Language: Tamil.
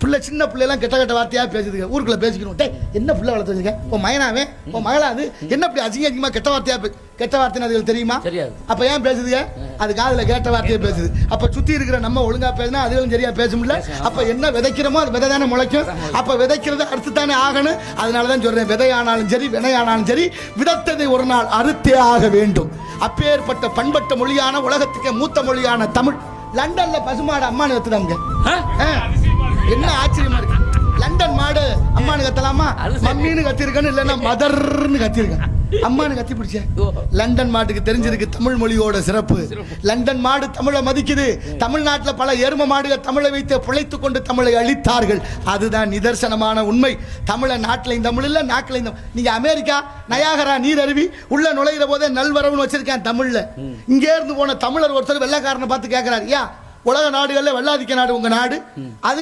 பிள்ளை சின்ன பிள்ளைலாம் கெட்ட கெட்ட வார்த்தையாக பேசுதுங்க. ஊருக்குள்ள பேசிக்கணும். டே என்ன பிள்ளை வளர்த்து வச்சிருக்கேன் உன் மகனாவே உன் மகளாது என்ன இப்படி அசிங்கமாக கெட்ட வார்த்தையாக கெட்ட வார்த்தைன்னு அதுகளுக்கு தெரியுமா? அப்போ ஏன் பேசுதுங்க? அது காதில் கேட்ட வார்த்தையை பேசுது. அப்போ சுற்றி இருக்கிற நம்ம ஒழுங்கா பேசினா அதுகளும் சரியா பேச முடியல. அப்போ என்ன விதைக்கிறோமோ அது விதை தானே முளைக்கும். அப்போ விதைக்கிறது அறுத்து தானே ஆகணும். அதனால தான் சொல்றேன், விதையானாலும் சரி வினையானாலும் சரி விதைத்ததை ஒரு நாள் அறுத்தே ஆக வேண்டும். அப்பேற்பட்ட பண்பட்ட மொழியான உலகத்துக்கு மூத்த மொழியான தமிழ். லண்டன்ல பசுமாடு அம்மானு கத்துறாங்க. என்ன ஆச்சரியமா இருக்கு. லண்டன் மாடு அம்மானு கத்தலாமா? மம்மின்னு கத்திருக்கணும், இல்லைன்னா மதர்ன்னு கத்திருக்கேன். அம்மானு கத்தி பிடிச்ச லண்டன் மாட்டுக்கு தெரிஞ்சிருக்கு தமிழ் மொழியோட சிறப்பு. லண்டன் மாடு தமிழை மதிக்குது. தமிழ்நாட்டில் பல எரும மாடுகள் தமிழை வைத்து பிழைத்து கொண்டு தமிழை அழித்தார்கள். அதுதான் நிதர்சனமான உண்மை. தமிழை நாட்டிலையும் தமிழ் இல்லை, நாட்டிலையும் தமிழ். நீங்க அமெரிக்கா நயாகரா நீர் அருவி உள்ள நுழைகிற போதே நல்வரவுன்னு வச்சிருக்கேன் தமிழ்ல. இங்கே இருந்து போன தமிழர் ஒருத்தர் வெள்ளைக்காரனை பார்த்து கேட்கிறாரு, யா உலக நாடுகள்ல வெள்ளாதிக்க நாடு உங்க நாடு, அது